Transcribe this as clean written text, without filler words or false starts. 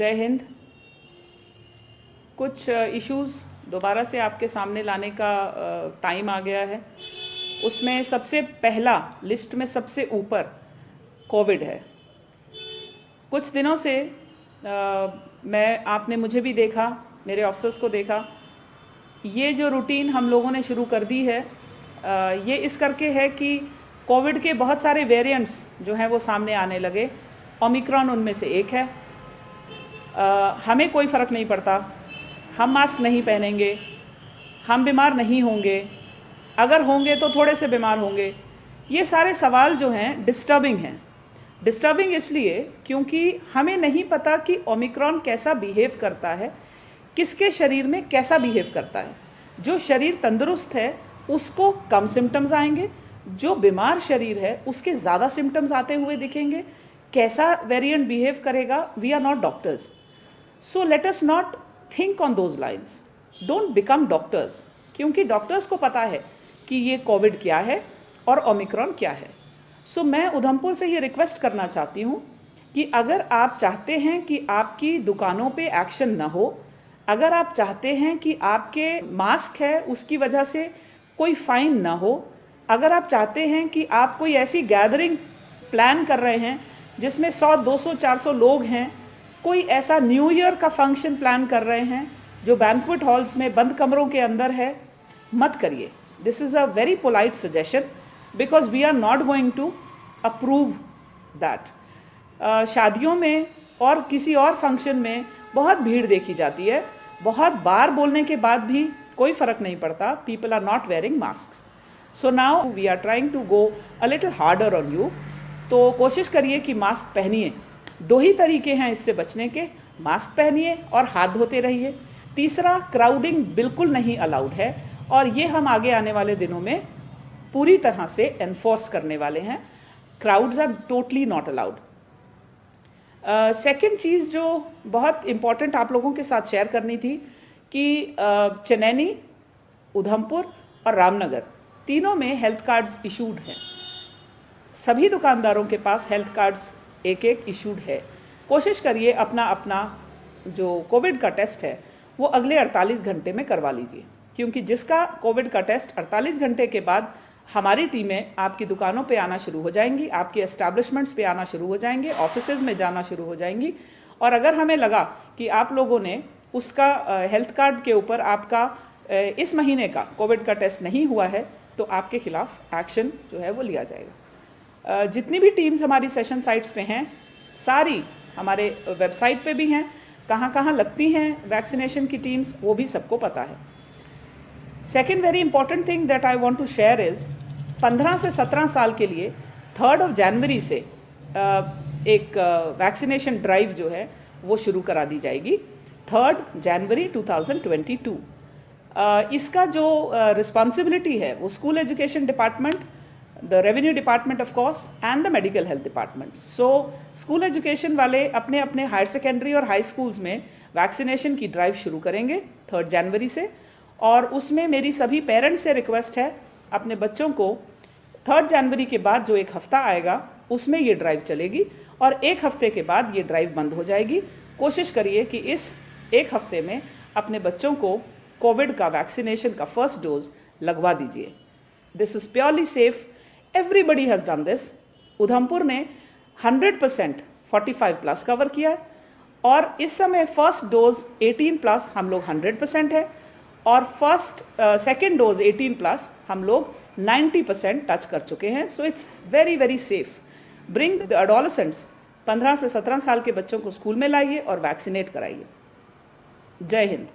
जय हिंद। कुछ इश्यूज़ दोबारा से आपके सामने लाने का टाइम आ गया है। उसमें सबसे पहला लिस्ट में सबसे ऊपर कोविड है। कुछ दिनों से आपने मुझे भी देखा, मेरे ऑफिसर्स को देखा। ये जो रूटीन हम लोगों ने शुरू कर दी है ये इस करके है कि कोविड के बहुत सारे वेरिएंट्स जो हैं वो सामने आने लगे। ओमिक्रॉन उनमें से एक है। हमें कोई फ़र्क नहीं पड़ता, हम मास्क नहीं पहनेंगे, हम बीमार नहीं होंगे, अगर होंगे तो थोड़े से बीमार होंगे। ये सारे सवाल जो हैं डिस्टर्बिंग हैं। डिस्टर्बिंग इसलिए क्योंकि हमें नहीं पता कि ओमिक्रॉन कैसा बिहेव करता है, किसके शरीर में कैसा बिहेव करता है। जो शरीर तंदुरुस्त है उसको कम सिम्टम्स आएंगे, जो बीमार शरीर है उसके ज़्यादा सिम्टम्स आते हुए दिखेंगे। कैसा वेरिएंट बिहेव करेगा, we are not doctors, so let us not think on those lines. Don't become doctors, क्योंकि डॉक्टर्स को पता है कि ये कोविड क्या है और ओमिक्रॉन क्या है। सो मैं उधमपुर से ये रिक्वेस्ट करना चाहती हूँ कि अगर आप चाहते हैं कि आपकी दुकानों पे एक्शन ना हो, अगर आप चाहते हैं कि आपके मास्क है उसकी वजह से कोई फाइन ना हो, अगर आप चाहते हैं कि आप कोई ऐसी गैदरिंग प्लान कर रहे हैं जिसमें 100, 200, 400 लोग हैं, कोई ऐसा न्यू ईयर का फंक्शन प्लान कर रहे हैं जो बैंक्वेट हॉल्स में बंद कमरों के अंदर है, मत करिए। This is a very polite suggestion because we are not going to approve that. शादियों में और किसी और फंक्शन में बहुत भीड़ देखी जाती है, बहुत बार बोलने के बाद भी कोई फ़र्क नहीं पड़ता। People are not wearing mask. So now we are trying to go a little harder on you. तो कोशिश करिए कि मास्क पहनिए। 2 ही तरीके हैं इससे बचने के, मास्क पहनिए और हाथ धोते रहिए। तीसरा, क्राउडिंग बिल्कुल नहीं अलाउड है और ये हम आगे आने वाले दिनों में पूरी तरह से एनफोर्स करने वाले हैं। Crowds are totally not allowed. Second चीज़ जो बहुत इम्पॉर्टेंट आप लोगों के साथ शेयर करनी थी कि चनैनी, उधमपुर और रामनगर तीनों में हेल्थ कार्ड्स इशूड हैं। सभी दुकानदारों के पास हेल्थ कार्ड्स एक इशूड है। कोशिश करिए अपना अपना जो कोविड का टेस्ट है वो अगले 48 घंटे में करवा लीजिए, क्योंकि जिसका कोविड का टेस्ट 48 घंटे के बाद हमारी टीमें आपकी दुकानों पे आना शुरू हो जाएंगी, आपके एस्टैब्लिशमेंट्स पे आना शुरू हो जाएंगे, ऑफिसेज में जाना शुरू हो जाएंगी। और अगर हमें लगा कि आप लोगों ने उसका हेल्थ कार्ड के ऊपर आपका इस महीने का कोविड का टेस्ट नहीं हुआ है तो आपके खिलाफ एक्शन जो है वो लिया जाएगा। जितनी भी टीम्स हमारी सेशन साइट्स पे हैं, सारी हमारे वेबसाइट पे भी हैं। कहाँ कहाँ लगती हैं वैक्सीनेशन की टीम्स वो भी सबको पता है। Second very important thing that I want to share is 15 से 17 साल के लिए 3 जनवरी से एक वैक्सीनेशन ड्राइव जो है वो शुरू करा दी जाएगी। 3 जनवरी 2022। इसका जो रिस्पॉन्सिबिलिटी है वो school education department, the revenue department of course and the medical health department. So school education वाले अपने अपने हायर सेकेंडरी और हाई स्कूल्स में वैक्सीनेशन की ड्राइव शुरू करेंगे 3 जनवरी से। और उसमें मेरी सभी पेरेंट्स से रिक्वेस्ट है, अपने बच्चों को 3 जनवरी के बाद जो एक हफ्ता आएगा उसमें ये ड्राइव चलेगी और 1 हफ्ते के बाद ये ड्राइव बंद हो जाएगी। कोशिश करिए कि इस 1 हफ्ते में अपने बच्चों को कोविड का वैक्सीनेशन का फर्स्ट डोज लगवा दीजिए। This is purely safe. Everybody has done this. Udhampur ने 100% 45+ कवर किया है और इस समय फर्स्ट डोज 18+ हम लोग 100% है और सेकेंड डोज 18+ हम लोग 90% टच कर चुके हैं। So it's very very safe. Bring the adolescents, 15 से 17 साल के बच्चों को स्कूल में लाइए और वैक्सीनेट कराइए। जय हिंद।